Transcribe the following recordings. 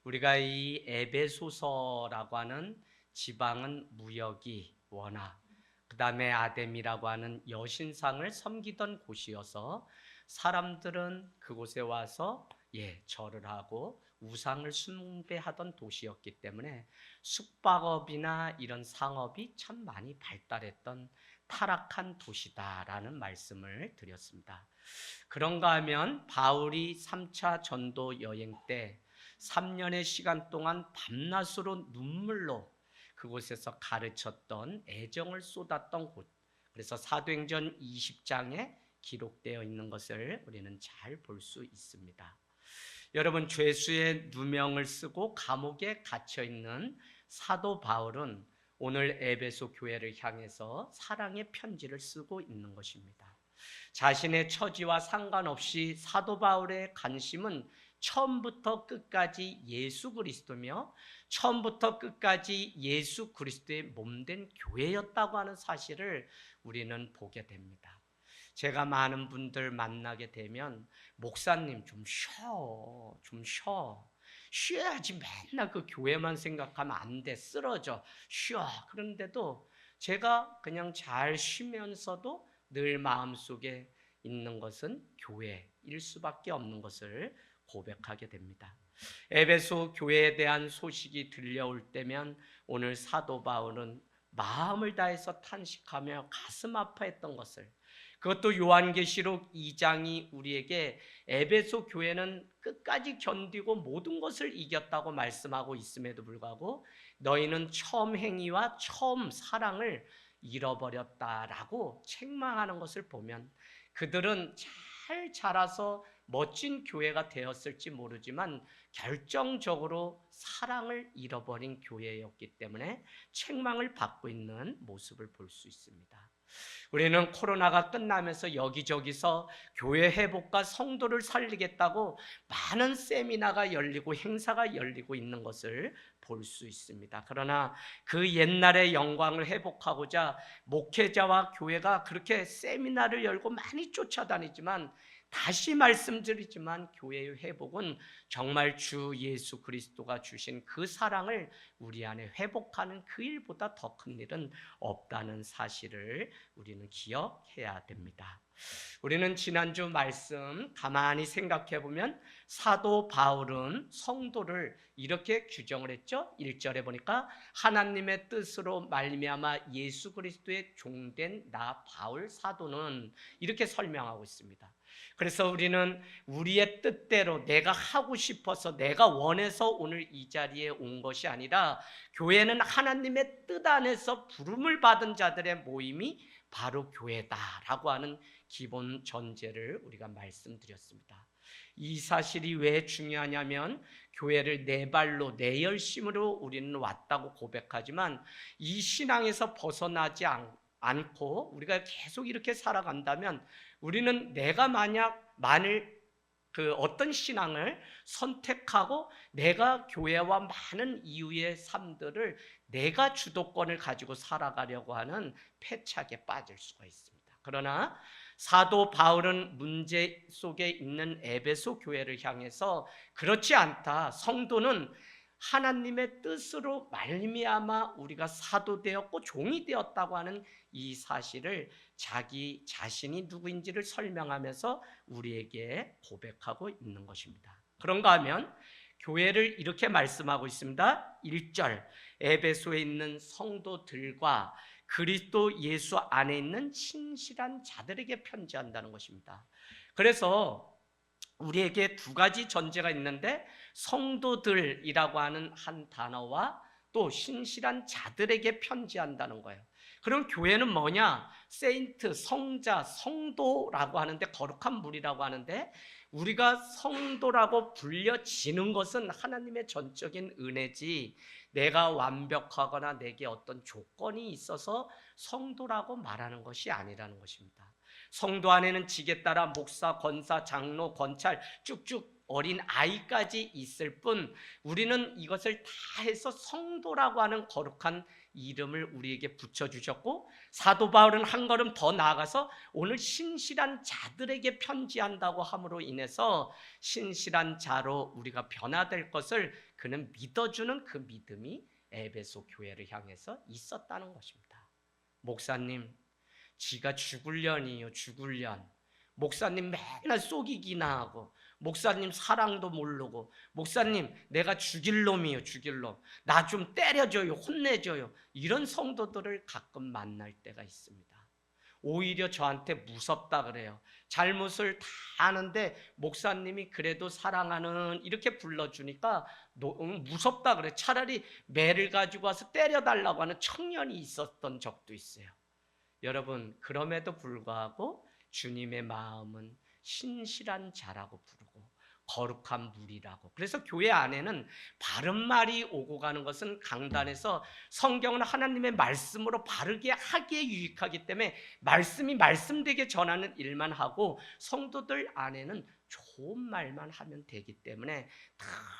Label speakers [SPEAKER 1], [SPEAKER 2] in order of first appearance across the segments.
[SPEAKER 1] 우리가 이 에베소서라고 하는 지방은 무역이 원화, 그 다음에 아뎀이라고 하는 여신상을 섬기던 곳이어서 사람들은 그곳에 와서 절을 하고 우상을 숭배하던 도시였기 때문에 숙박업이나 이런 상업이 참 많이 발달했던 타락한 도시다라는 말씀을 드렸습니다. 그런가 하면 바울이 3차 전도 여행 때 3년의 시간 동안 밤낮으로 눈물로 그곳에서 가르쳤던 애정을 쏟았던 곳, 그래서 사도행전 20장에 기록되어 있는 것을 우리는 잘 볼 수 있습니다. 여러분, 죄수의 누명을 쓰고 감옥에 갇혀 있는 사도 바울은 오늘 에베소 교회를 향해서 사랑의 편지를 쓰고 있는 것입니다. 자신의 처지와 상관없이 사도 바울의 관심은 처음부터 끝까지 예수 그리스도며 처음부터 끝까지 예수 그리스도의 몸된 교회였다고 하는 사실을 우리는 보게 됩니다. 제가 많은 분들 만나게 되면 목사님 좀 쉬어. 쉬어야지 맨날 그 교회만 생각하면 안 돼. 쓰러져. 쉬어. 그런데도 제가 그냥 잘 쉬면서도 늘 마음속에 있는 것은 교회일 수밖에 없는 것을 고백하게 됩니다. 에베소 교회에 대한 소식이 들려올 때면 오늘 사도 바울은 마음을 다해서 탄식하며 가슴 아파했던 것을, 그것도 요한계시록 2장이 우리에게 에베소 교회는 끝까지 견디고 모든 것을 이겼다고 말씀하고 있음에도 불구하고 너희는 처음 행위와 처음 사랑을 잃어버렸다라고 책망하는 것을 보면 그들은 잘 자라서 멋진 교회가 되었을지 모르지만 결정적으로 사랑을 잃어버린 교회였기 때문에 책망을 받고 있는 모습을 볼 수 있습니다. 우리는 코로나가 끝나면서 여기저기서 교회 회복과 성도를 살리겠다고 많은 세미나가 열리고 행사가 열리고 있는 것을 볼 수 있습니다. 그러나 그 옛날의 영광을 회복하고자 목회자와 교회가 그렇게 세미나를 열고 많이 쫓아다니지만 다시 말씀드리지만 교회의 회복은 정말 주 예수 그리스도가 주신 그 사랑을 우리 안에 회복하는 그 일보다 더 큰 일은 없다는 사실을 우리는 기억해야 됩니다. 우리는 지난주 말씀 가만히 생각해 보면 사도 바울은 성도를 이렇게 규정을 했죠. 1절에 보니까 하나님의 뜻으로 말미암아 예수 그리스도의 종된 나 바울 사도는 이렇게 설명하고 있습니다. 그래서 우리는 우리의 뜻대로 내가 하고 싶어서 내가 원해서 오늘 이 자리에 온 것이 아니라 교회는 하나님의 뜻 안에서 부름을 받은 자들의 모임이 바로 교회다라고 하는 기본 전제를 우리가 말씀드렸습니다. 이 사실이 왜 중요하냐면 교회를 내 발로 내 열심으로 우리는 왔다고 고백하지만 이 신앙에서 벗어나지 않고 우리가 계속 이렇게 살아간다면 우리는 내가 만일 그 어떤 신앙을 선택하고 내가 교회와 많은 이유의 삶들을 내가 주도권을 가지고 살아가려고 하는 패착에 빠질 수가 있습니다. 그러나 사도 바울은 문제 속에 있는 에베소 교회를 향해서 그렇지 않다. 성도는 하나님의 뜻으로 말미암아 우리가 사도 되었고 종이 되었다고 하는 이 사실을 자기 자신이 누구인지를 설명하면서 우리에게 고백하고 있는 것입니다. 그런가 하면 교회를 이렇게 말씀하고 있습니다. 1절 에베소에 있는 성도들과 그리스도 예수 안에 있는 신실한 자들에게 편지한다는 것입니다. 그래서 우리에게 두 가지 전제가 있는데 성도들이라고 하는 한 단어와 또 신실한 자들에게 편지한다는 거예요. 그럼 교회는 뭐냐? 세인트, 성자, 성도라고 하는데 거룩한 무리라고 하는데 우리가 성도라고 불려지는 것은 하나님의 전적인 은혜지 내가 완벽하거나 내게 어떤 조건이 있어서 성도라고 말하는 것이 아니라는 것입니다. 성도 안에는 직에 따라 목사, 권사, 장로, 권찰 쭉쭉 어린 아이까지 있을 뿐 우리는 이것을 다 해서 성도라고 하는 거룩한 이름을 우리에게 붙여주셨고, 사도 바울은 한 걸음 더 나아가서 오늘 신실한 자들에게 편지한다고 함으로 인해서 신실한 자로 우리가 변화될 것을 그는 믿어주는 그 믿음이 에베소 교회를 향해서 있었다는 것입니다. 목사님, 지가 죽을련이요, 죽을련. 목사님 맨날 속이기나 하고, 목사님 사랑도 모르고, 목사님 내가 죽일 놈이요, 죽일 놈. 나 좀 때려줘요, 혼내줘요. 이런 성도들을 가끔 만날 때가 있습니다. 오히려 저한테 무섭다 그래요. 잘못을 다 아는데 목사님이 그래도 사랑하는 이렇게 불러주니까 무섭다 그래. 차라리 매를 가지고 와서 때려달라고 하는 청년이 있었던 적도 있어요. 여러분, 그럼에도 불구하고 주님의 마음은 신실한 자라고 부르고 거룩한 무리라고. 그래서 교회 안에는 바른 말이 오고 가는 것은 강단에서 성경은 하나님의 말씀으로 바르게 하기에 유익하기 때문에 말씀이 말씀되게 전하는 일만 하고, 성도들 안에는 좋은 말만 하면 되기 때문에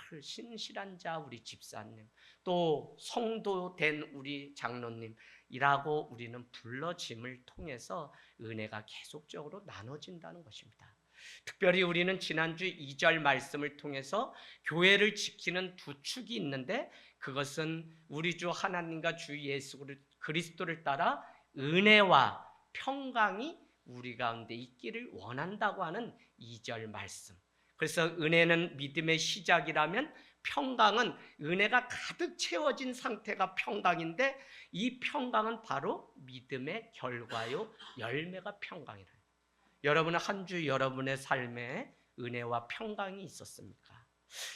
[SPEAKER 1] 늘 신실한 자 우리 집사님, 또 성도 된 우리 장로님 이라고 우리는 불러짐을 통해서 은혜가 계속적으로 나눠진다는 것입니다. 특별히 우리는 지난주 2절 말씀을 통해서 교회를 지키는 두 축이 있는데, 그것은 우리 주 하나님과 주 예수 그리스도를 따라 은혜와 평강이 우리 가운데 있기를 원한다고 하는 2절 말씀. 그래서 은혜는 믿음의 시작이라면 평강은 은혜가 가득 채워진 상태가 평강인데, 이 평강은 바로 믿음의 결과요, 열매가 평강이라. 여러분은 한 주 여러분의 삶에 은혜와 평강이 있었습니까?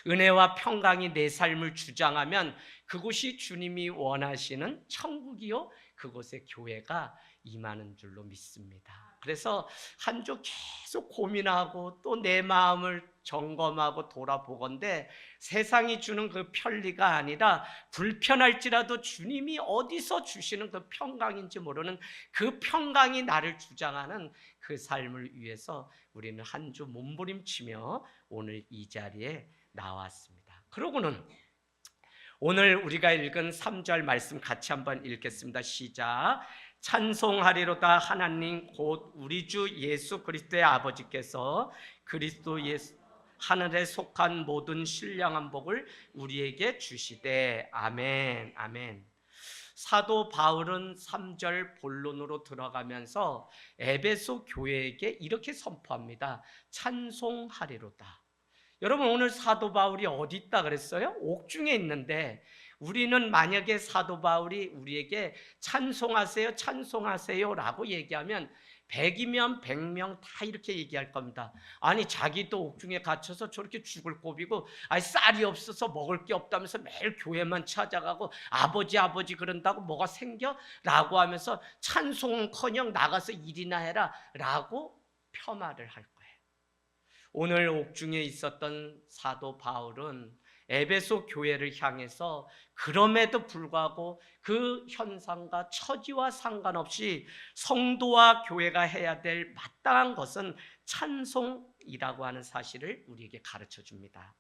[SPEAKER 1] 은혜와 평강이 내 삶을 주장하면 그곳이 주님이 원하시는 천국이요, 그곳에 교회가 임하는 줄로 믿습니다. 그래서 한 주 계속 고민하고 또 내 마음을 점검하고 돌아보건대 세상이 주는 그 편리가 아니라 불편할지라도 주님이 어디서 주시는 그 평강인지 모르는 그 평강이 나를 주장하는 그 삶을 위해서 우리는 한 주 몸부림치며 오늘 이 자리에 나왔습니다. 그러고는 오늘 우리가 읽은 3절 말씀 같이 한번 읽겠습니다. 시작. 찬송하리로다 하나님 곧 우리 주 예수 그리스도의 아버지께서 그리스도 예수 하늘에 속한 모든 신령한 복을 우리에게 주시되. 아멘. 아멘. 사도 바울은 3절 본론으로 들어가면서 에베소 교회에게 이렇게 선포합니다. 찬송하리로다. 여러분, 오늘 사도 바울이 어디 있다 그랬어요? 옥중에 있는데, 우리는 만약에 사도 바울이 우리에게 찬송하세요, 찬송하세요 라고 얘기하면 100이면 100명 다 이렇게 얘기할 겁니다. 아니, 자기도 옥중에 갇혀서 저렇게 죽을 꼽이고, 아니 쌀이 없어서 먹을 게 없다면서 매일 교회만 찾아가고 아버지 아버지 그런다고 뭐가 생겨? 라고 하면서 찬송은커녕 나가서 일이나 해라 라고 폄하를 할 거예요. 오늘 옥중에 있었던 사도 바울은 에베소 교회를 향해서 그럼에도 불구하고 그 현상과 처지와 상관없이 성도와 교회가 해야 될 마땅한 것은 찬송이라고 하는 사실을 우리에게 가르쳐 줍니다.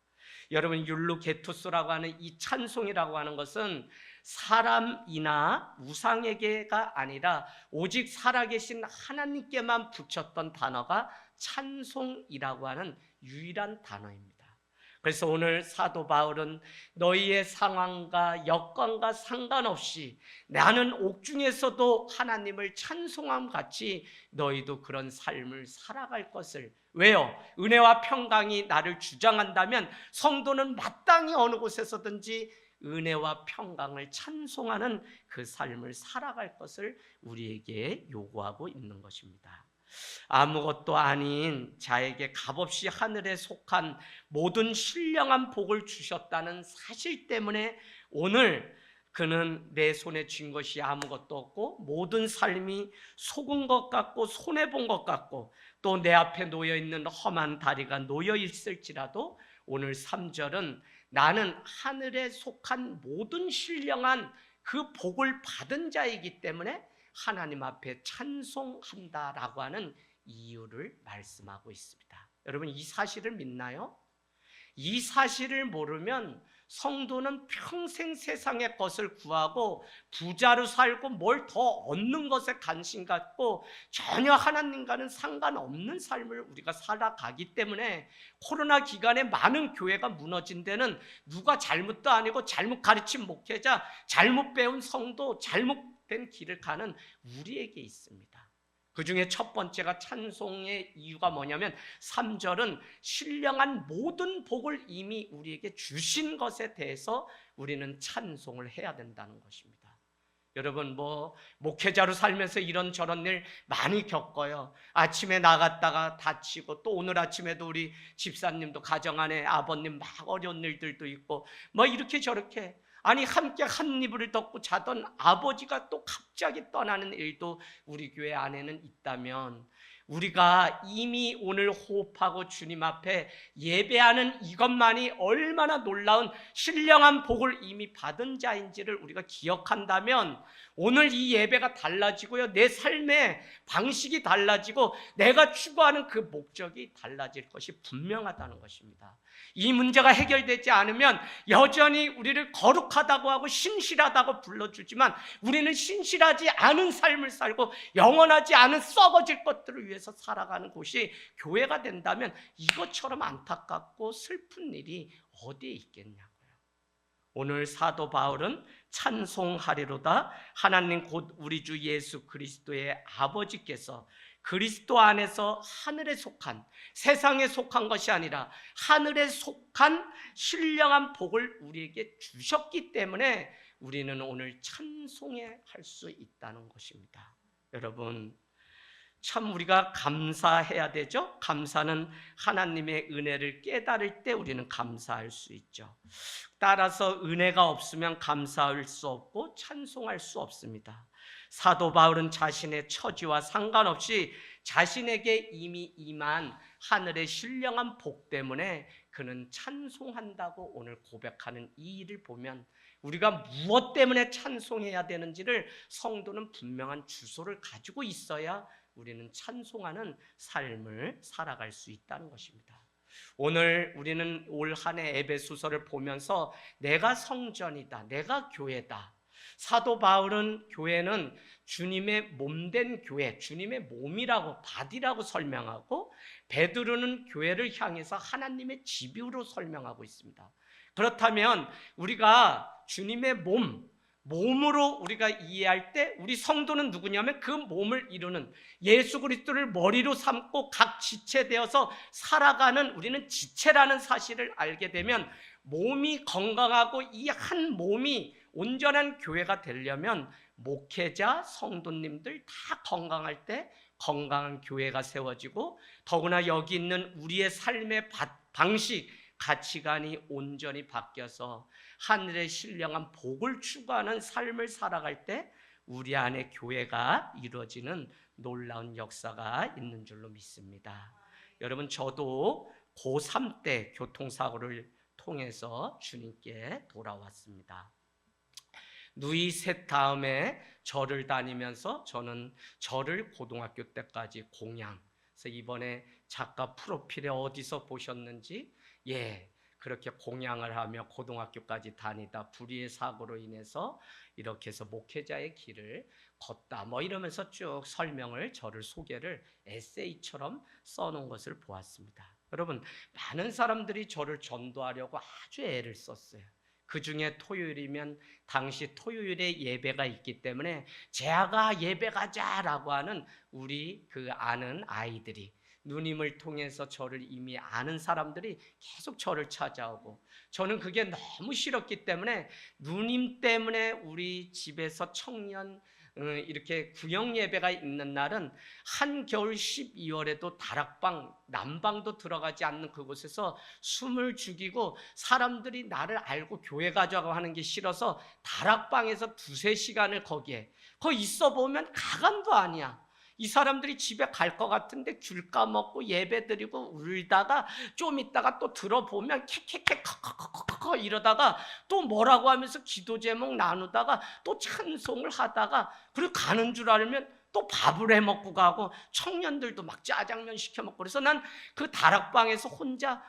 [SPEAKER 1] 여러분, 율루게투스라고 하는 이 찬송이라고 하는 것은 사람이나 우상에게가 아니라 오직 살아계신 하나님께만 붙였던 단어가 찬송이라고 하는 유일한 단어입니다. 그래서 오늘 사도 바울은 너희의 상황과 여건과 상관없이 나는 옥중에서도 하나님을 찬송함 같이 너희도 그런 삶을 살아갈 것을. 왜요? 은혜와 평강이 나를 주장한다면 성도는 마땅히 어느 곳에서든지 은혜와 평강을 찬송하는 그 삶을 살아갈 것을 우리에게 요구하고 있는 것입니다. 아무것도 아닌 자에게 값없이 하늘에 속한 모든 신령한 복을 주셨다는 사실 때문에 오늘 그는 내 손에 쥔 것이 아무것도 없고 모든 삶이 속은 것 같고 손해본 것 같고 또 내 앞에 놓여있는 험한 다리가 놓여있을지라도 오늘 3절은 나는 하늘에 속한 모든 신령한 그 복을 받은 자이기 때문에 하나님 앞에 찬송한다라고 하는 이유를 말씀하고 있습니다. 여러분, 이 사실을 믿나요? 이 사실을 모르면 성도는 평생 세상의 것을 구하고 부자로 살고 뭘 더 얻는 것에 관심 갖고 전혀 하나님과는 상관없는 삶을 우리가 살아가기 때문에 코로나 기간에 많은 교회가 무너진 데는 누가 잘못도 아니고 잘못 가르친 목회자, 잘못 배운 성도, 잘못된 길을 가는 우리에게 있습니다. 그 중에 첫 번째가 찬송의 이유가 뭐냐면 3절은 신령한 모든 복을 이미 우리에게 주신 것에 대해서 우리는 찬송을 해야 된다는 것입니다. 여러분 목회자로 살면서 이런저런 일 많이 겪어요. 아침에 나갔다가 다치고 또 오늘 아침에도 우리 집사님도 가정 안에 아버님 막 어려운 일들도 있고 이렇게 저렇게 아니 함께 한 이불을 덮고 자던 아버지가 또 갑자기 떠나는 일도 우리 교회 안에는 있다면 우리가 이미 오늘 호흡하고 주님 앞에 예배하는 이것만이 얼마나 놀라운 신령한 복을 이미 받은 자인지를 우리가 기억한다면 오늘 이 예배가 달라지고요, 내 삶의 방식이 달라지고 내가 추구하는 그 목적이 달라질 것이 분명하다는 것입니다. 이 문제가 해결되지 않으면 여전히 우리를 거룩하다고 하고 신실하다고 불러주지만 우리는 신실하지 않은 삶을 살고 영원하지 않은 썩어질 것들을 위해서 살아가는 곳이 교회가 된다면 이것처럼 안타깝고 슬픈 일이 어디에 있겠냐고요. 오늘 사도 바울은 찬송하리로다 하나님 곧 우리 주 예수 그리스도의 아버지께서 그리스도 안에서 하늘에 속한, 세상에 속한 것이 아니라 하늘에 속한 신령한 복을 우리에게 주셨기 때문에 우리는 오늘 찬송해 할 수 있다는 것입니다. 여러분, 참 우리가 감사해야 되죠. 감사는 하나님의 은혜를 깨달을 때 우리는 감사할 수 있죠. 따라서 은혜가 없으면 감사할 수 없고 찬송할 수 없습니다. 사도 바울은 자신의 처지와 상관없이 자신에게 이미 임한 하늘의 신령한 복 때문에 그는 찬송한다고 오늘 고백하는 이 일을 보면 우리가 무엇 때문에 찬송해야 되는지를 성도는 분명한 주소를 가지고 있어야 우리는 찬송하는 삶을 살아갈 수 있다는 것입니다. 오늘 우리는 올 한 해 에베소서를 보면서 내가 성전이다, 내가 교회다. 사도 바울은 교회는 주님의 몸된 교회, 주님의 몸이라고 바디라고 설명하고 베드로는 교회를 향해서 하나님의 집으로 설명하고 있습니다. 그렇다면 우리가 주님의 몸으로 우리가 이해할 때 우리 성도는 누구냐면 그 몸을 이루는 예수 그리스도를 머리로 삼고 각 지체되어서 살아가는 우리는 지체라는 사실을 알게 되면 몸이 건강하고 이 한 몸이 온전한 교회가 되려면 목회자, 성도님들 다 건강할 때 건강한 교회가 세워지고 더구나 여기 있는 우리의 삶의 방식, 가치관이 온전히 바뀌어서 하늘의 신령한 복을 추구하는 삶을 살아갈 때 우리 안에 교회가 이루어지는 놀라운 역사가 있는 줄로 믿습니다. 여러분, 저도 고3 때 교통사고를 통해서 주님께 돌아왔습니다. 누이 셋 다음에 절을 다니면서 저는 절을 고등학교 때까지 공양. 그래서 이번에 작가 프로필에 어디서 보셨는지 그렇게 공양을 하며 고등학교까지 다니다 불의의 사고로 인해서 이렇게 해서 목회자의 길을 걷다 이러면서 쭉 설명을 저를 소개를 에세이처럼 써놓은 것을 보았습니다. 여러분, 많은 사람들이 저를 전도하려고 아주 애를 썼어요. 그 중에 토요일이면 당시 토요일에 예배가 있기 때문에 제아가 예배 가자라고 하는 우리 그 아는 아이들이 누님을 통해서 저를 이미 아는 사람들이 계속 저를 찾아오고 저는 그게 너무 싫었기 때문에 누님 때문에 우리 집에서 청년 이렇게 구역 예배가 있는 날은 한겨울 12월에도 다락방, 난방도 들어가지 않는 그곳에서 숨을 죽이고 사람들이 나를 알고 교회 가자고 하는 게 싫어서 다락방에서 2-3시간을 거기 있어 보면 가감도 아니야. 이 사람들이 집에 갈 것 같은데 귤 까먹고 예배 드리고 울다가 좀 있다가 또 들어보면 캐캐캐 커커커커 이러다가 또 뭐라고 하면서 기도 제목 나누다가 또 찬송을 하다가 그리고 가는 줄 알면 또 밥을 해 먹고 가고 청년들도 막 짜장면 시켜 먹고 그래서 난 그 다락방에서 혼자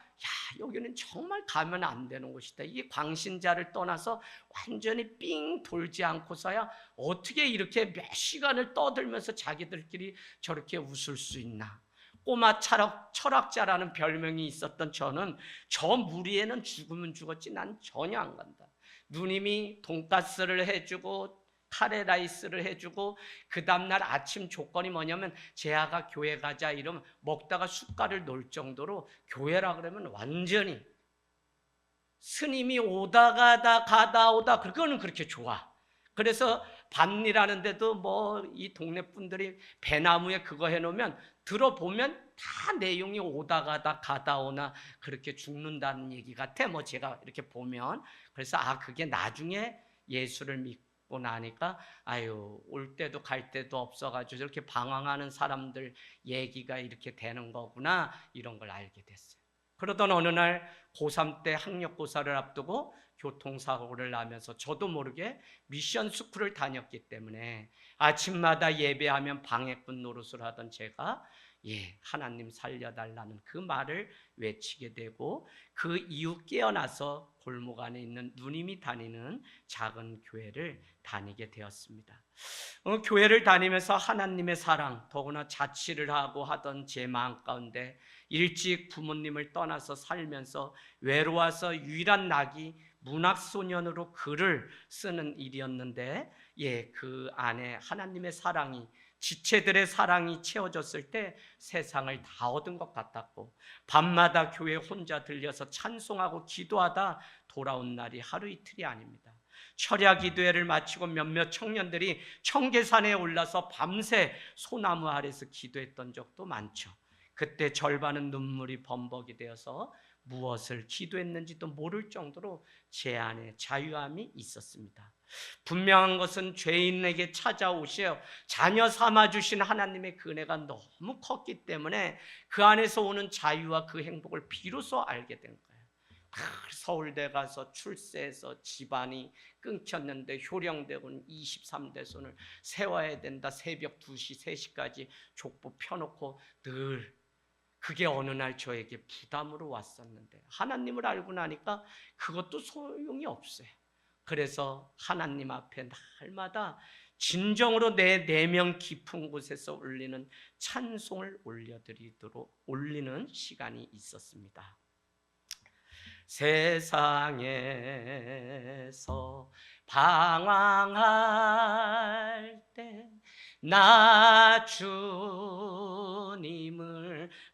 [SPEAKER 1] 여기는 정말 가면 안 되는 곳이다. 이게 광신자를 떠나서 완전히 삥 돌지 않고서야 어떻게 이렇게 몇 시간을 떠들면서 자기들끼리 저렇게 웃을 수 있나. 꼬마 철학자라는 별명이 있었던 저는 저 무리에는 죽으면 죽었지 난 전혀 안 간다. 누님이 돈가스를 해주고 카레라이스를 해주고 그 다음날 아침 조건이 뭐냐면 재하가 교회 가자 이러면 먹다가 숟갈을 놓을 정도로 교회라 그러면 완전히 스님이 오다 가다 가다 오다 그거는 그렇게 좋아. 그래서 밭일하는데도 뭐 이 동네 분들이 배나무에 그거 해놓으면 들어보면 다 내용이 오다 가다 가다 오나 그렇게 죽는다는 얘기 같아. 뭐 제가 이렇게 보면 그래서 그게 나중에 예수를 믿고 나니까 올 때도 갈 때도 없어가지고 저렇게 방황하는 사람들 얘기가 이렇게 되는 거구나 이런 걸 알게 됐어요. 그러던 어느 날 고3 때 학력고사를 앞두고 교통사고를 나면서 저도 모르게 미션 스쿨을 다녔기 때문에 아침마다 예배하면 방해꾼 노릇을 하던 제가 하나님 살려달라는 그 말을 외치게 되고 그 이후 깨어나서 골목 안에 있는 누님이 다니는 작은 교회를 다니게 되었습니다. 교회를 다니면서 하나님의 사랑, 더구나 자취를 하고 하던 제 마음 가운데 일찍 부모님을 떠나서 살면서 외로워서 유일한 낙이 문학소년으로 글을 쓰는 일이었는데 그 안에 하나님의 사랑이 지체들의 사랑이 채워졌을 때 세상을 다 얻은 것 같았고 밤마다 교회 혼자 들려서 찬송하고 기도하다 돌아온 날이 하루 이틀이 아닙니다. 철야 기도회를 마치고 몇몇 청년들이 청계산에 올라서 밤새 소나무 아래서 기도했던 적도 많죠. 그때 절반은 눈물이 범벅이 되어서 무엇을 기도했는지도 모를 정도로 제 안에 자유함이 있었습니다. 분명한 것은 죄인에게 찾아오시어 자녀 삼아주신 하나님의 그 은혜가 너무 컸기 때문에 그 안에서 오는 자유와 그 행복을 비로소 알게 된 거예요. 서울대 가서 출세해서 집안이 끊겼는데 효령대군 23대손을 세워야 된다. 새벽 2시, 3시까지 족보 펴놓고 늘 그게 어느 날 저에게 부담으로 왔었는데 하나님을 알고 나니까 그것도 소용이 없어요. 그래서 하나님 앞에 날마다 진정으로 내 내면 깊은 곳에서 올리는 찬송을 올리는 시간이 있었습니다. 세상에서 방황할 때 나 주님을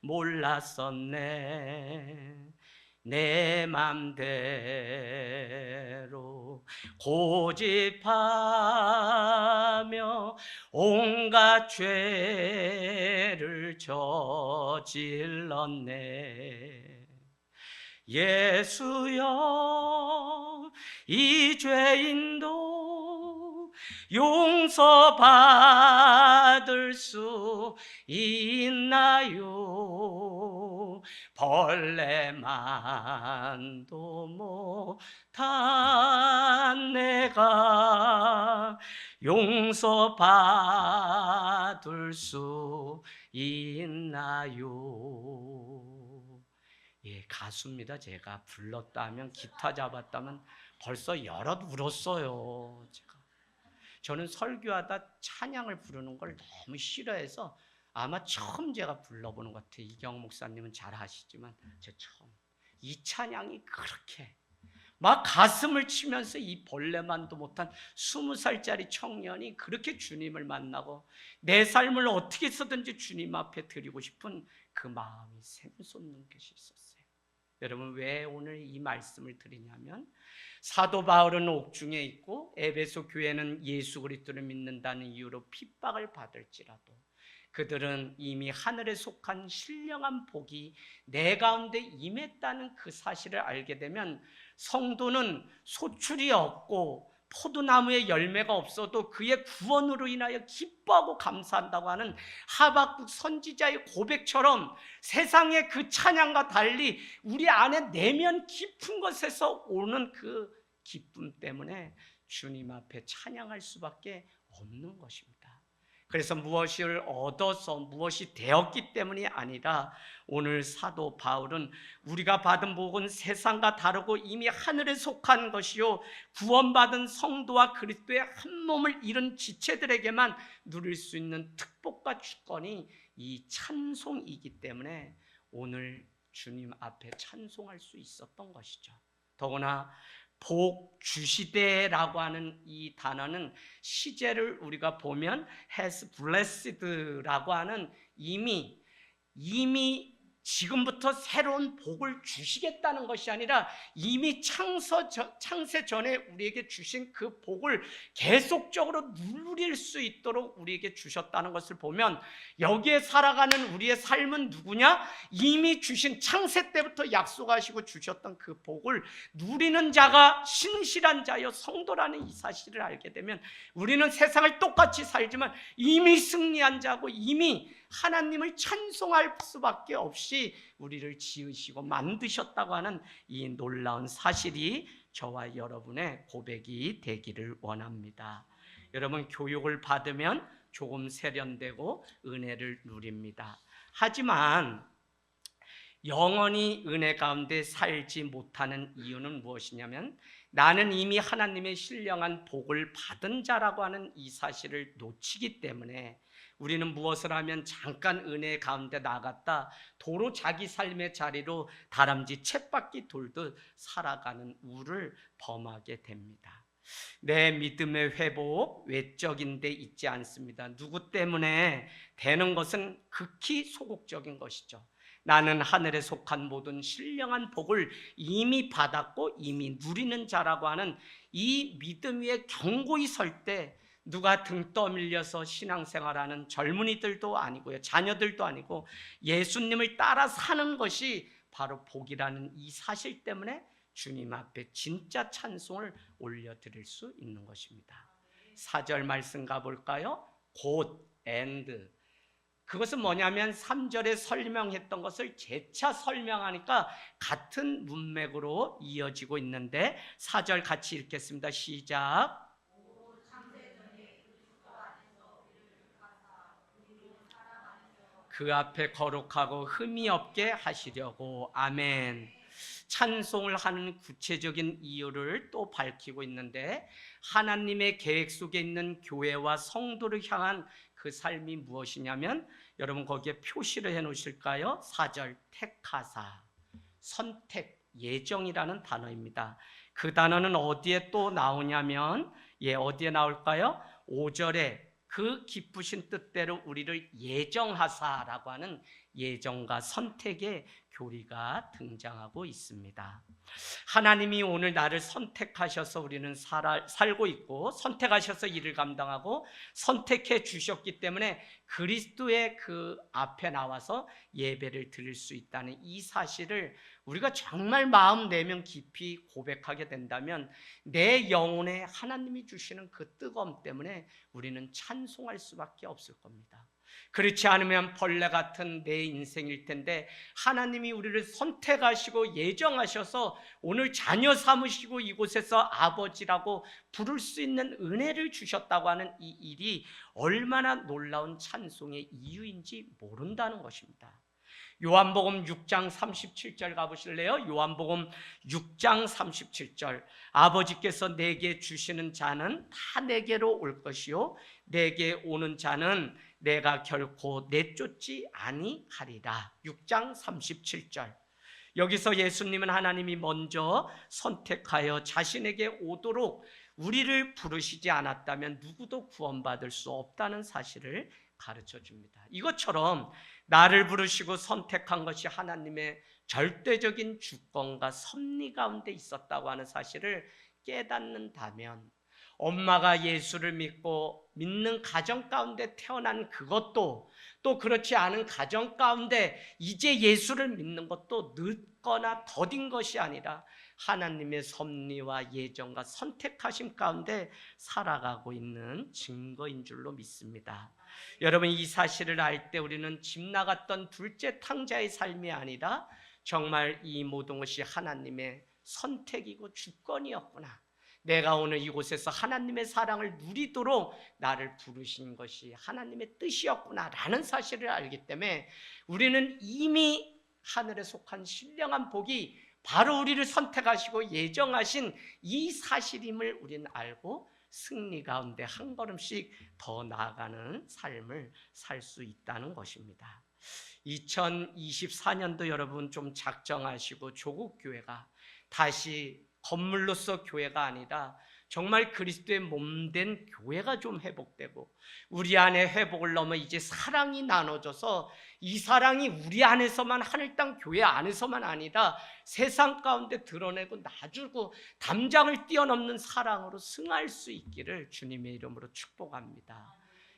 [SPEAKER 1] 몰랐었네. 내 맘대로 고집하며 온갖 죄를 저질렀네. 예수여 이 죄인도 용서받을 수 있나요? 벌레만도 못한 내가 용서받을 수 있나요? 가수입니다. 제가 불렀다 하면 기타 잡았다면 벌써 여럿 울었어요. 저는 설교하다 찬양을 부르는 걸 너무 싫어해서 아마 처음 제가 불러보는 것 같아요. 이경 목사님은 잘 아시지만 제 처음 이 찬양이 그렇게 막 가슴을 치면서 이 벌레만도 못한 20살짜리 청년이 그렇게 주님을 만나고 내 삶을 어떻게 해서든지 주님 앞에 드리고 싶은 그 마음이 샘솟는 것이 있었어요. 여러분 왜 오늘 이 말씀을 드리냐면 사도 바울은 옥중에 있고 에베소 교회는 예수 그리스도를 믿는다는 이유로 핍박을 받을지라도 그들은 이미 하늘에 속한 신령한 복이 내 가운데 임했다는 그 사실을 알게 되면 성도는 소출이 없고 포도나무에 열매가 없어도 그의 구원으로 인하여 기뻐하고 감사한다고 하는 하박국 선지자의 고백처럼 세상의 그 찬양과 달리 우리 안에 내면 깊은 것에서 오는 그 기쁨 때문에 주님 앞에 찬양할 수밖에 없는 것입니다. 그래서 무엇을 얻어서 무엇이 되었기 때문이 아니라 오늘 사도 바울은 우리가 받은 복은 세상과 다르고 이미 하늘에 속한 것이요 구원받은 성도와 그리스도의 한 몸을 이룬 지체들에게만 누릴 수 있는 특복과 주권이 이 찬송이기 때문에 오늘 주님 앞에 찬송할 수 있었던 것이죠. 더구나 복 주시되라고 하는 이 단어는 시제를 우리가 보면 has blessed라고 하는 이미 지금부터 새로운 복을 주시겠다는 것이 아니라 이미 창세 전에 우리에게 주신 그 복을 계속적으로 누릴 수 있도록 우리에게 주셨다는 것을 보면 여기에 살아가는 우리의 삶은 누구냐? 이미 주신 창세 때부터 약속하시고 주셨던 그 복을 누리는 자가 신실한 자여 성도라는 이 사실을 알게 되면 우리는 세상을 똑같이 살지만 이미 승리한 자고 이미 하나님을 찬송할 수밖에 없이 우리를 지으시고 만드셨다고 하는 이 놀라운 사실이 저와 여러분의 고백이 되기를 원합니다. 여러분, 교육을 받으면 조금 세련되고 은혜를 누립니다. 하지만 영원히 은혜 가운데 살지 못하는 이유는 무엇이냐면 나는 이미 하나님의 신령한 복을 받은 자라고 하는 이 사실을 놓치기 때문에 우리는 무엇을 하면 잠깐 은혜 가운데 나갔다 도로 자기 삶의 자리로 다람쥐 쳇바퀴 돌듯 살아가는 우를 범하게 됩니다. 내 믿음의 회복 외적인 데 있지 않습니다. 누구 때문에 되는 것은 극히 소극적인 것이죠. 나는 하늘에 속한 모든 신령한 복을 이미 받았고 이미 누리는 자라고 하는 이 믿음 위에 견고히 설 때 누가 등 떠밀려서 신앙생활하는 젊은이들도 아니고요, 자녀들도 아니고 예수님을 따라 사는 것이 바로 복이라는 이 사실 때문에 주님 앞에 진짜 찬송을 올려드릴 수 있는 것입니다. 4절 말씀 가볼까요? 곧 and 그것은 뭐냐면 3절에 설명했던 것을 재차 설명하니까 같은 문맥으로 이어지고 있는데 4절 같이 읽겠습니다. 시작. 그 앞에 거룩하고 흠이 없게 하시려고. 아멘. 찬송을 하는 구체적인 이유를 또 밝히고 있는데 하나님의 계획 속에 있는 교회와 성도를 향한 그 삶이 무엇이냐면 여러분 거기에 표시를 해 놓으실까요? 4절 택하사 선택 예정이라는 단어입니다. 그 단어는 어디에 또 나오냐면 어디에 나올까요? 5절에 그 기쁘신 뜻대로 우리를 예정하사라고 하는 예정과 선택의 교리가 등장하고 있습니다. 하나님이 오늘 나를 선택하셔서 우리는 살고 있고 선택하셔서 일을 감당하고 선택해 주셨기 때문에 그리스도의 그 앞에 나와서 예배를 드릴 수 있다는 이 사실을 우리가 정말 마음 내면 깊이 고백하게 된다면 내 영혼에 하나님이 주시는 그 뜨거움 때문에 우리는 찬송할 수밖에 없을 겁니다. 그렇지 않으면 벌레 같은 내 인생일 텐데 하나님이 우리를 선택하시고 예정하셔서 오늘 자녀 삼으시고 이곳에서 아버지라고 부를 수 있는 은혜를 주셨다고 하는 이 일이 얼마나 놀라운 찬송의 이유인지 모른다는 것입니다. 요한복음 6장 37절 가보실래요? 요한복음 6장 37절 아버지께서 내게 주시는 자는 다 내게로 올 것이요 내게 오는 자는 내가 결코 내쫓지 아니하리라. 6장 37절 여기서 예수님은 하나님이 먼저 선택하여 자신에게 오도록 우리를 부르시지 않았다면 누구도 구원받을 수 없다는 사실을 가르쳐 줍니다. 이것처럼 나를 부르시고 선택한 것이 하나님의 절대적인 주권과 섭리 가운데 있었다고 하는 사실을 깨닫는다면 엄마가 예수를 믿는 가정 가운데 태어난 그것도 또 그렇지 않은 가정 가운데 이제 예수를 믿는 것도 늦거나 더딘 것이 아니라 하나님의 섭리와 예정과 선택하심 가운데 살아가고 있는 증거인 줄로 믿습니다. 여러분 이 사실을 알 때 우리는 집 나갔던 둘째 탕자의 삶이 아니라 정말 이 모든 것이 하나님의 선택이고 주권이었구나. 내가 오늘 이곳에서 하나님의 사랑을 누리도록 나를 부르신 것이 하나님의 뜻이었구나라는 사실을 알기 때문에 우리는 이미 하늘에 속한 신령한 복이 바로 우리를 선택하시고 예정하신 이 사실임을 우리는 알고 승리 가운데 한 걸음씩 더 나아가는 삶을 살 수 있다는 것입니다. 2024년도 여러분 좀 작정하시고 조국 교회가 다시 건물로서 교회가 아니라 정말 그리스도의 몸된 교회가 좀 회복되고 우리 안에 회복을 넘어 이제 사랑이 나눠져서 이 사랑이 우리 안에서만 하늘 땅 교회 안에서만 아니라 세상 가운데 드러내고 나주고 담장을 뛰어넘는 사랑으로 승할 수 있기를 주님의 이름으로 축복합니다.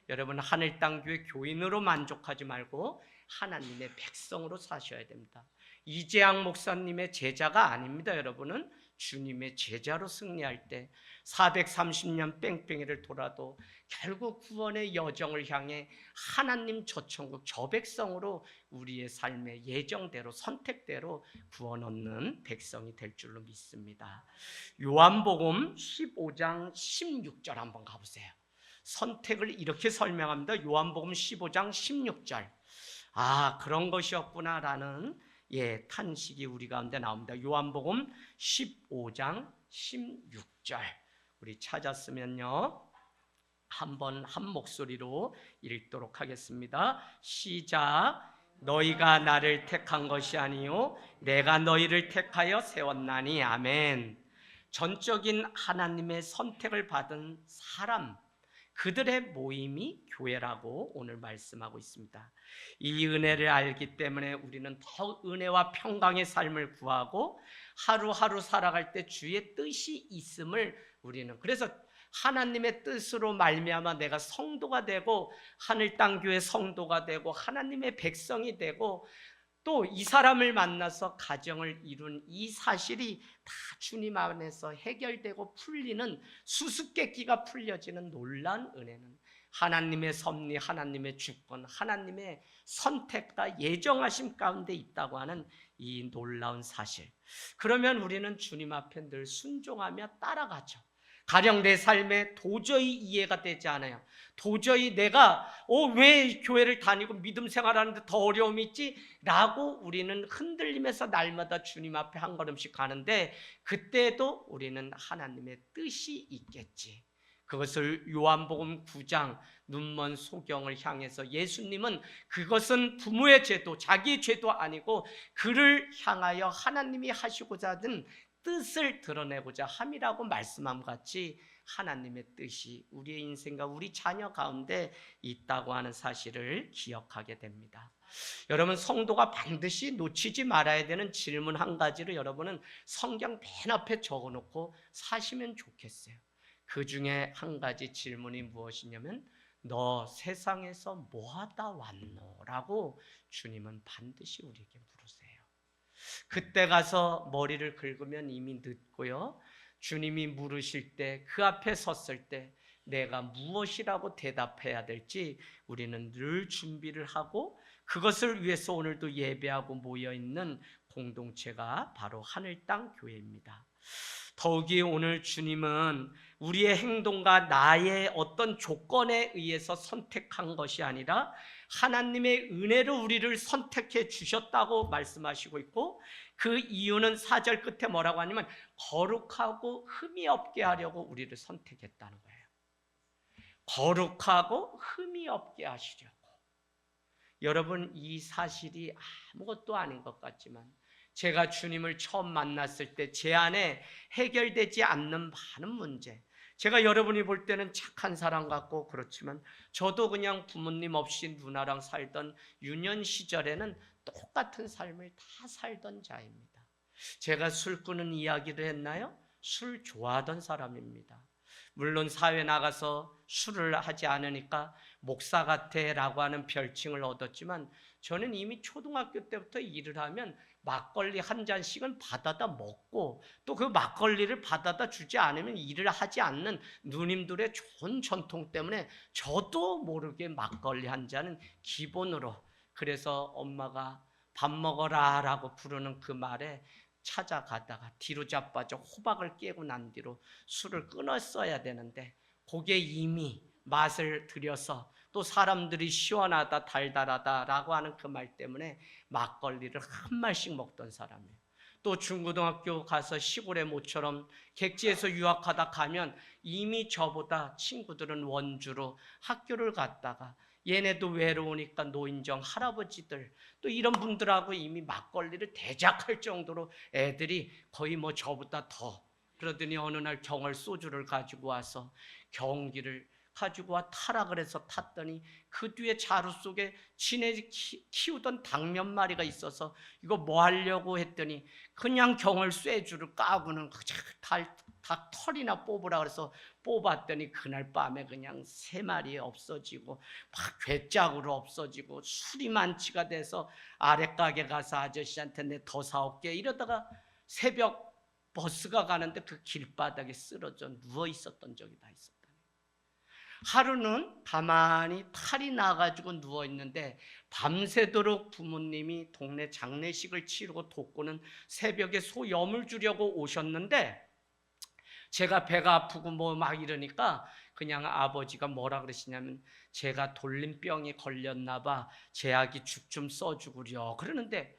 [SPEAKER 1] 여러분 하늘 땅 교회 교인으로 만족하지 말고 하나님의 백성으로 사셔야 됩니다. 이재양 목사님의 제자가 아닙니다. 여러분은 주님의 제자로 승리할 때 430년 뺑뺑이를 돌아도 결국 구원의 여정을 향해 하나님 저 천국 저 백성으로 우리의 삶의 예정대로 선택대로 구원 얻는 백성이 될 줄로 믿습니다. 요한복음 15장 16절 한번 가보세요. 선택을 이렇게 설명합니다. 요한복음 15장 16절. 아, 그런 것이었구나라는 탄식이 우리 가운데 나옵니다. 요한복음 15장 16절. 우리 찾았으면요 한번 한 목소리로 읽도록 하겠습니다. 시작. 너희가 나를 택한 것이 아니요 내가 너희를 택하여 세웠나니. 아멘. 전적인 하나님의 선택을 받은 사람, 그들의 모임이 교회라고 오늘 말씀하고 있습니다. 이 은혜를 알기 때문에 우리는 더 은혜와 평강의 삶을 구하고 하루하루 살아갈 때 주의 뜻이 있음을 우리는, 그래서 하나님의 뜻으로 말미암아 내가 성도가 되고 하늘 땅 교회 성도가 되고 하나님의 백성이 되고 또 이 사람을 만나서 가정을 이룬 이 사실이 다 주님 안에서 해결되고 풀리는, 수수께끼가 풀려지는 놀라운 은혜는 하나님의 섭리, 하나님의 주권, 하나님의 선택과 예정하심 가운데 있다고 하는 이 놀라운 사실. 그러면 우리는 주님 앞에 늘 순종하며 따라가죠. 가령 내 삶에 도저히 이해가 되지 않아요. 도저히 내가 왜 교회를 다니고 믿음 생활하는데 더 어려움이 있지? 라고 우리는 흔들리면서 날마다 주님 앞에 한 걸음씩 가는데 그때도 우리는 하나님의 뜻이 있겠지. 그것을 요한복음 9장 눈먼 소경을 향해서 예수님은 그것은 부모의 죄도 자기의 죄도 아니고 그를 향하여 하나님이 하시고자 하는 뜻을 드러내고자 함이라고 말씀함 같이 하나님의 뜻이 우리의 인생과 우리 자녀 가운데 있다고 하는 사실을 기억하게 됩니다. 여러분, 성도가 반드시 놓치지 말아야 되는 질문 한 가지를 여러분은 성경 맨 앞에 적어놓고 사시면 좋겠어요. 그 중에 한 가지 질문이 무엇이냐면 너 세상에서 뭐하다 왔노? 라고 주님은 반드시 우리에게 물으세요. 그때 가서 머리를 긁으면 이미 늦고요. 주님이 물으실 때, 그 앞에 섰을 때 내가 무엇이라고 대답해야 될지 우리는 늘 준비를 하고 그것을 위해서 오늘도 예배하고 모여있는 공동체가 바로 하늘 땅 교회입니다. 더욱이 오늘 주님은 우리의 행동과 나의 어떤 조건에 의해서 선택한 것이 아니라 하나님의 은혜로 우리를 선택해 주셨다고 말씀하시고 있고, 그 이유는 4절 끝에 뭐라고 하냐면 거룩하고 흠이 없게 하려고 우리를 선택했다는 거예요. 거룩하고 흠이 없게 하시려고. 여러분, 이 사실이 아무것도 아닌 것 같지만 제가 주님을 처음 만났을 때 제 안에 해결되지 않는 많은 문제, 제가 여러분이 볼 때는 착한 사람 같고 그렇지만 저도 그냥 부모님 없이 누나랑 살던 유년 시절에는 똑같은 삶을 다 살던 자입니다. 제가 술 끊는 이야기를 했나요? 술 좋아하던 사람입니다. 물론 사회 나가서 술을 하지 않으니까 목사 같아 라고 하는 별칭을 얻었지만 저는 이미 초등학교 때부터 일을 하면 막걸리 한 잔씩은 받아다 먹고 또 그 막걸리를 받아다 주지 않으면 일을 하지 않는 누님들의 좋은 전통 때문에 저도 모르게 막걸리 한 잔은 기본으로, 그래서 엄마가 밥 먹어라 라고 부르는 그 말에 찾아가다가 뒤로 자빠져 호박을 깨고 난 뒤로 술을 끊었어야 되는데 그게 이미 맛을 들여서 또 사람들이 시원하다 달달하다라고 하는 그 말 때문에 막걸리를 한 말씩 먹던 사람이에요. 또 중고등학교 가서 시골의 모처럼 객지에서 유학하다 가면 이미 저보다 친구들은 원주로 학교를 갔다가 얘네도 외로우니까 노인정 할아버지들 또 이런 분들하고 이미 막걸리를 대작할 정도로 애들이 거의 뭐 저보다 더. 그러더니 어느 날 경을 소주를 가지고 와서 경기를 가지고 와 타라 그래서 탔더니 그 뒤에 자루 속에 지네 키우던 닭 몇 마리가 있어서 이거 뭐 하려고 했더니 그냥 경을 쇠줄을 까고는 닭 털이나 뽑으라 그래서 뽑았더니 그날 밤에 그냥 3마리 없어지고 막 괴짝으로 없어지고 술이 만취가 돼서 아랫가게 가서 아저씨한테 내 더 사올게 이러다가 새벽 버스가 가는데 그 길바닥에 쓰러져 누워 있었던 적이 다 있었다. 하루는 가만히 탈이 나가지고 누워있는데 밤새도록 부모님이 동네 장례식을 치르고 돕고는 새벽에 소 염을 주려고 오셨는데 제가 배가 아프고 뭐 막 이러니까 그냥 아버지가 뭐라 그러시냐면 제가 돌림병에 걸렸나 봐 제 아기 죽 좀 써주구려 그러는데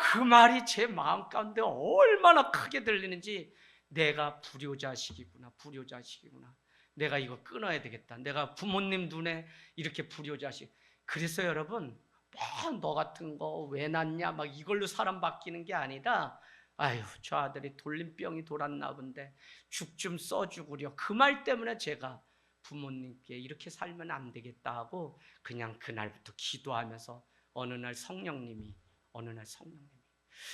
[SPEAKER 1] 그 말이 제 마음 가운데 얼마나 크게 들리는지 내가 불효자식이구나 불효자식이구나 내가 이거 끊어야 되겠다. 내가 부모님 눈에 이렇게 불효자식. 그래서 여러분 너 같은 거 왜 낳냐 막 이걸로 사람 바뀌는 게 아니라 아유 저 아들이 돌림병이 돌았나 본데 죽 좀 써주구려 그 말 때문에 제가 부모님께 이렇게 살면 안 되겠다 하고 그냥 그날부터 기도하면서 어느 날 성령님이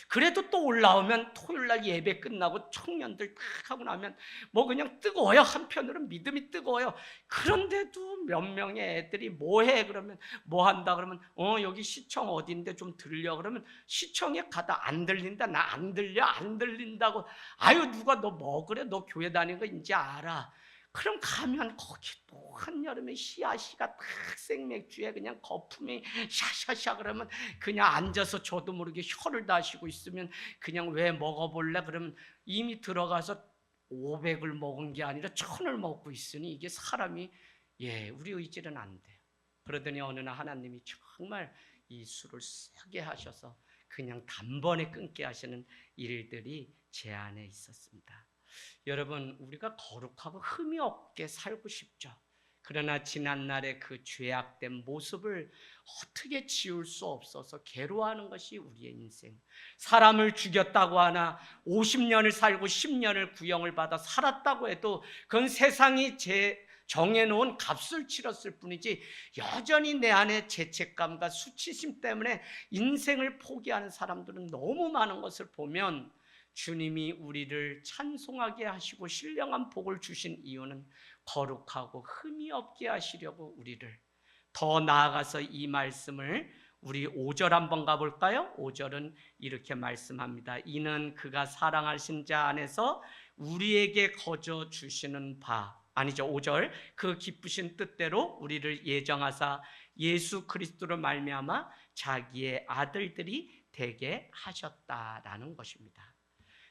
[SPEAKER 1] 그래도 또 올라오면 토요일날 예배 끝나고 청년들 딱 하고 나면 뭐 그냥 뜨거워요. 한편으로는 믿음이 뜨거워요. 그런데도 몇 명의 애들이 뭐해 그러면 뭐 한다 그러면 여기 시청 어딘데 좀 들려 그러면 시청에 가다 안 들린다 나 안 들려 안 들린다고 아유 누가 너 뭐 그래 너 교회 다니는 거 이제 알아. 그럼 가면 거기 또 한여름에 씨앗이가 딱 생맥주에 그냥 거품이 샤샤샤 그러면 그냥 앉아서 저도 모르게 혀를 다시고 있으면 그냥 왜 먹어볼래? 그러면 이미 들어가서 500을 먹은 게 아니라 1000을 먹고 있으니 이게 사람이 우리 의지는 안 돼요. 그러더니 어느 날 하나님이 정말 이 술을 세게 하셔서 그냥 단번에 끊게 하시는 일들이 제 안에 있었습니다. 여러분 우리가 거룩하고 흠이 없게 살고 싶죠. 그러나 지난날의 그 죄악된 모습을 어떻게 지울 수 없어서 괴로워하는 것이 우리의 인생. 사람을 죽였다고 하나 50년을 살고 10년을 구형을 받아 살았다고 해도 그건 세상이 정해놓은 값을 치렀을 뿐이지 여전히 내 안에 죄책감과 수치심 때문에 인생을 포기하는 사람들은 너무 많은 것을 보면 주님이 우리를 찬송하게 하시고 신령한 복을 주신 이유는 거룩하고 흠이 없게 하시려고 우리를 더 나아가서 이 말씀을 우리 5절 한번 가볼까요? 5절은 이렇게 말씀합니다. 이는 그가 사랑하신 자 안에서 우리에게 거저 주시는 바 아니죠 5절 그 기쁘신 뜻대로 우리를 예정하사 예수 그리스도로 말미암아 자기의 아들들이 되게 하셨다라는 것입니다.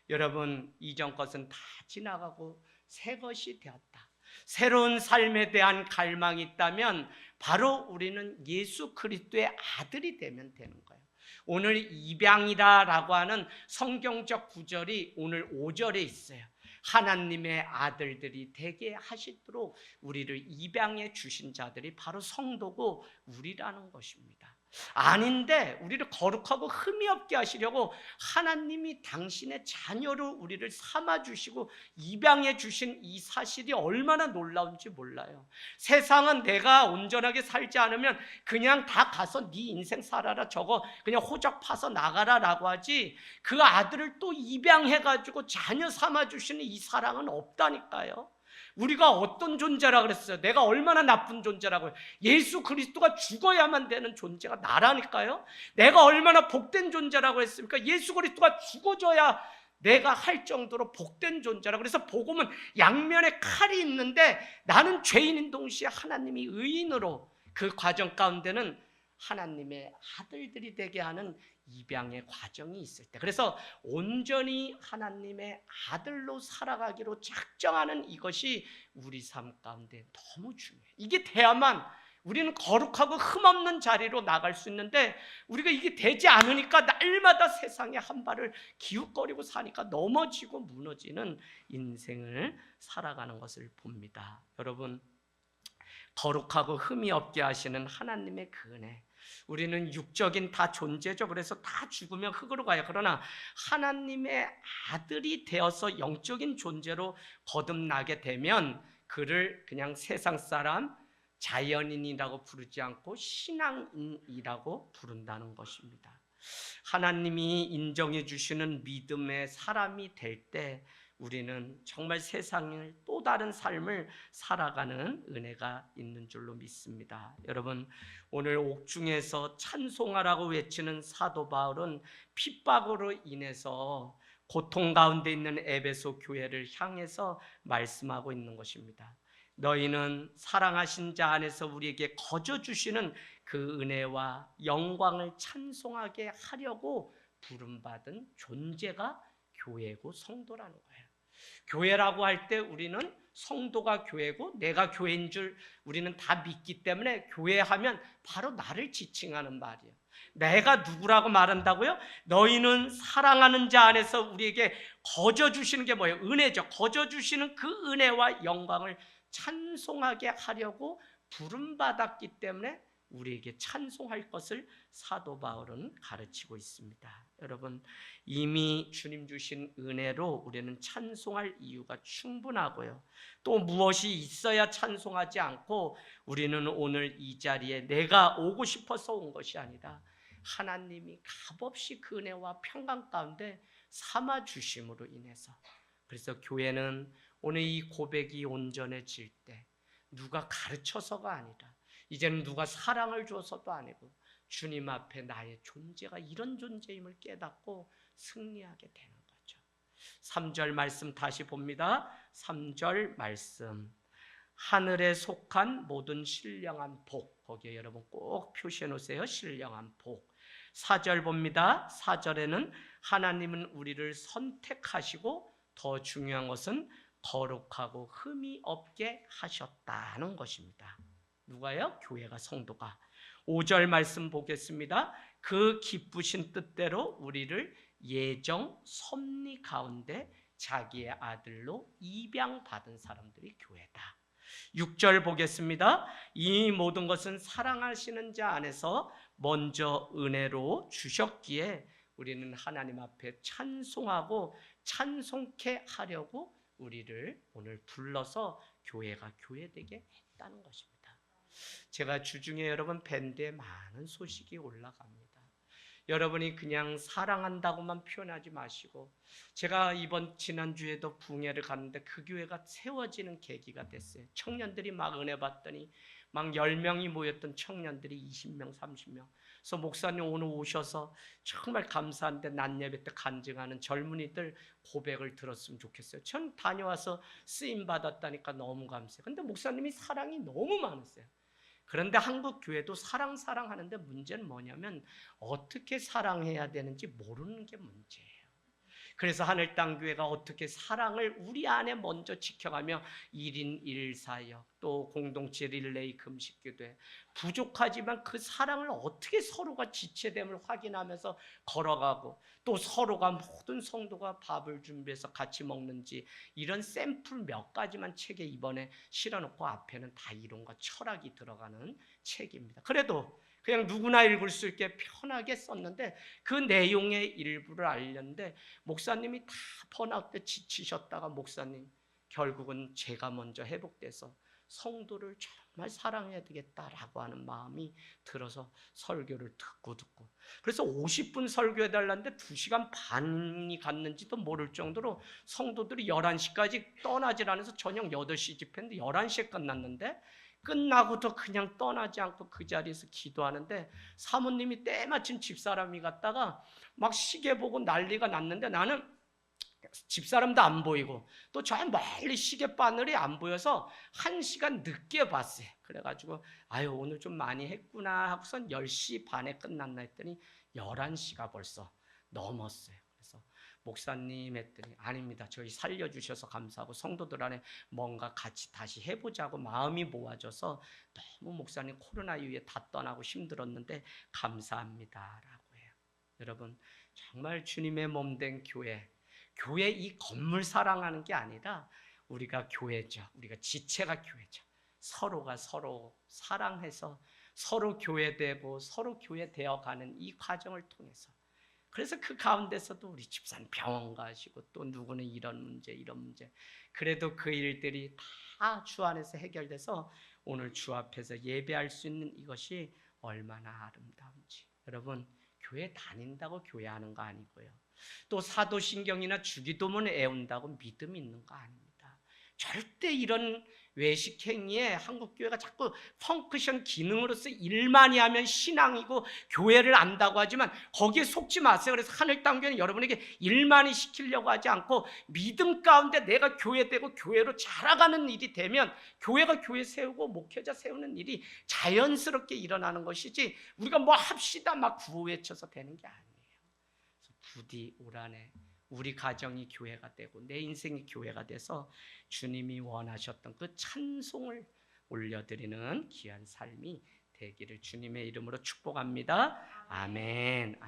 [SPEAKER 1] 여러분 이전 것은 다 지나가고 새 것이 되었다. 새로운 삶에 대한 갈망이 있다면 바로 우리는 예수 그리스도의 아들이 되면 되는 거예요. 오늘 입양이라고 하는 성경적 구절이 오늘 5절에 있어요. 하나님의 아들들이 되게 하시도록 우리를 입양해 주신 자들이 바로 성도고 우리라는 것입니다. 아닌데 우리를 거룩하고 흠이 없게 하시려고 하나님이 당신의 자녀로 우리를 삼아주시고 입양해 주신 이 사실이 얼마나 놀라운지 몰라요. 세상은 내가 온전하게 살지 않으면 그냥 다 가서 네 인생 살아라 저거 그냥 호적 파서 나가라 라고 하지 그 아들을 또 입양해가지고 자녀 삼아주시는 이 사랑은 없다니까요. 우리가 어떤 존재라 그랬어요? 내가 얼마나 나쁜 존재라고요? 예수 그리스도가 죽어야만 되는 존재가 나라니까요. 내가 얼마나 복된 존재라고 했습니까? 예수 그리스도가 죽어줘야 내가 할 정도로 복된 존재라. 그래서 복음은 양면에 칼이 있는데 나는 죄인인 동시에 하나님이 의인으로 그 과정 가운데는 하나님의 아들들이 되게 하는 입양의 과정이 있을 때, 그래서 온전히 하나님의 아들로 살아가기로 작정하는 이것이 우리 삶 가운데 너무 중요해요. 이게 돼야만 우리는 거룩하고 흠없는 자리로 나갈 수 있는데, 우리가 이게 되지 않으니까 날마다 세상에 한 발을 기웃거리고 사니까 넘어지고 무너지는 인생을 살아가는 것을 봅니다. 여러분, 거룩하고 흠이 없게 하시는 하나님의 그 은혜, 우리는 육적인 다 존재죠. 그래서 다 죽으면 흙으로 가요. 그러나 하나님의 아들이 되어서 영적인 존재로 거듭나게 되면 그를 그냥 세상 사람, 자연인이라고 부르지 않고 신앙인이라고 부른다는 것입니다. 하나님이 인정해 주시는 믿음의 사람이 될 때 우리는 정말 세상을 또 다른 삶을 살아가는 은혜가 있는 줄로 믿습니다. 여러분, 오늘 옥중에서 찬송하라고 외치는 사도 바울은 핍박으로 인해서 고통 가운데 있는 에베소 교회를 향해서 말씀하고 있는 것입니다. 너희는 사랑하신 자 안에서 우리에게 거저 주시는 그 은혜와 영광을 찬송하게 하려고 부름받은 존재가 교회고 성도라는 거예요. 교회라고 할 때 우리는 성도가 교회고 내가 교회인 줄 우리는 다 믿기 때문에 교회하면 바로 나를 지칭하는 말이에요. 내가 누구라고 말한다고요? 너희는 사랑하는 자 안에서 우리에게 거저 주시는 게 뭐예요? 은혜죠. 거저 주시는 그 은혜와 영광을 찬송하게 하려고 부름받았기 때문에 우리에게 찬송할 것을 사도 바울은 가르치고 있습니다. 여러분, 이미 주님 주신 은혜로 우리는 찬송할 이유가 충분하고요. 또 무엇이 있어야 찬송하지 않고, 우리는 오늘 이 자리에 내가 오고 싶어서 온 것이 아니라 하나님이 값없이 그 은혜와 평강 가운데 삼아 주심으로 인해서, 그래서 교회는 오늘 이 고백이 온전해질 때 누가 가르쳐서가 아니라, 이제는 누가 사랑을 줘서도 아니고 주님 앞에 나의 존재가 이런 존재임을 깨닫고 승리하게 되는 거죠. 3절 말씀 다시 봅니다. 3절 말씀, 하늘에 속한 모든 신령한 복, 거기에 여러분 꼭 표시해 놓으세요. 신령한 복. 4절 봅니다. 4절에는 하나님은 우리를 선택하시고 더 중요한 것은 거룩하고 흠이 없게 하셨다는 것입니다. 누가요? 교회가, 성도가. 5절 말씀 보겠습니다. 그 기쁘신 뜻대로 우리를 예정 섭리 가운데 자기의 아들로 입양받은 사람들이 교회다. 6절 보겠습니다. 이 모든 것은 사랑하시는 자 안에서 먼저 은혜로 주셨기에 우리는 하나님 앞에 찬송하고 찬송케 하려고 우리를 오늘 불러서 교회가 교회되게 했다는 것입니다. 제가 주중에 여러분 밴드에 많은 소식이 올라갑니다. 여러분이 그냥 사랑한다고만 표현하지 마시고, 제가 지난주에도 붕해를 갔는데 그 교회가 세워지는 계기가 됐어요. 청년들이 막 은혜 받더니 막 10명이 모였던 청년들이 20명, 30명. 그래서 목사님 오늘 오셔서 정말 감사한데 낮 예배 때 간증하는 젊은이들 고백을 들었으면 좋겠어요. 전 다녀와서 쓰임 받았다니까 너무 감사해요. 근데 목사님이 사랑이 너무 많으세요. 그런데 한국 교회도 사랑하는데 문제는 뭐냐면 어떻게 사랑해야 되는지 모르는 게 문제예요. 그래서 하늘땅교회가 어떻게 사랑을 우리 안에 먼저 지켜가며 1인 1사역, 또 공동체 릴레이 금식기도회, 부족하지만 그 사랑을 어떻게 서로가 지체됨을 확인하면서 걸어가고, 또 서로가 모든 성도가 밥을 준비해서 같이 먹는지, 이런 샘플 몇 가지만 책에 이번에 실어놓고 앞에는 다 이론과 철학이 들어가는 책입니다. 그래도 그냥 누구나 읽을 수 있게 편하게 썼는데 그 내용의 일부를 알렸는데, 목사님이 다 번아웃 때 지치셨다가 목사님 결국은 제가 먼저 회복돼서 성도를 정말 사랑해야 되겠다라고 하는 마음이 들어서 설교를 듣고 그래서 50분 설교해달라는데 2시간 반이 갔는지도 모를 정도로 성도들이 11시까지 떠나질 않아서 저녁 8시 집회인데 11시에 끝났는데, 끝나고도 그냥 떠나지 않고 그 자리에서 기도하는데, 사모님이 때마침 집사람이 갔다가 막 시계 보고 난리가 났는데, 나는 집사람도 안 보이고 또 저 멀리 시계 바늘이 안 보여서 1시간 늦게 봤어요. 그래가지고 아유 오늘 좀 많이 했구나 하고선 10시 반에 끝났나 했더니 11시가 벌써 넘었어요. 그래서 목사님 했더니 아닙니다. 저희 살려주셔서 감사하고 성도들 안에 뭔가 같이 다시 해보자고 마음이 모아져서 너무 목사님 코로나 이후에 다 떠나고 힘들었는데 감사합니다 라고 해요. 여러분 정말 주님의 몸된 교회 이 건물 사랑하는 게 아니라 우리가 교회죠. 우리가 지체가 교회죠. 서로가 서로 사랑해서 서로 교회되고 서로 교회되어가는 이 과정을 통해서 그래서 그 가운데서도 우리 집사님 병원 가시고 또 누구는 이런 문제 그래도 그 일들이 다 주 안에서 해결돼서 오늘 주 앞에서 예배할 수 있는 이것이 얼마나 아름다운지. 여러분 교회 다닌다고 교회하는 거 아니고요. 또 사도신경이나 주기도문을 애운다고 믿음 있는 거 아닙니다. 절대 이런 외식 행위에 한국교회가 자꾸 펑크션 기능으로서 일만이 하면 신앙이고 교회를 안다고 하지만 거기에 속지 마세요. 그래서 하늘땅교회는 여러분에게 일만이 시키려고 하지 않고 믿음 가운데 내가 교회되고 교회로 자라가는 일이 되면 교회가 교회 세우고 목회자 세우는 일이 자연스럽게 일어나는 것이지 우리가 뭐 합시다 막 구호 외쳐서 되는 게 아니에요. 그래서 부디 올 한해 우리 가정이 교회가 되고 내 인생이 교회가 돼서 주님이 원하셨던 그 찬송을 올려드리는 귀한 삶이 되기를 주님의 이름으로 축복합니다. 아멘. 아멘.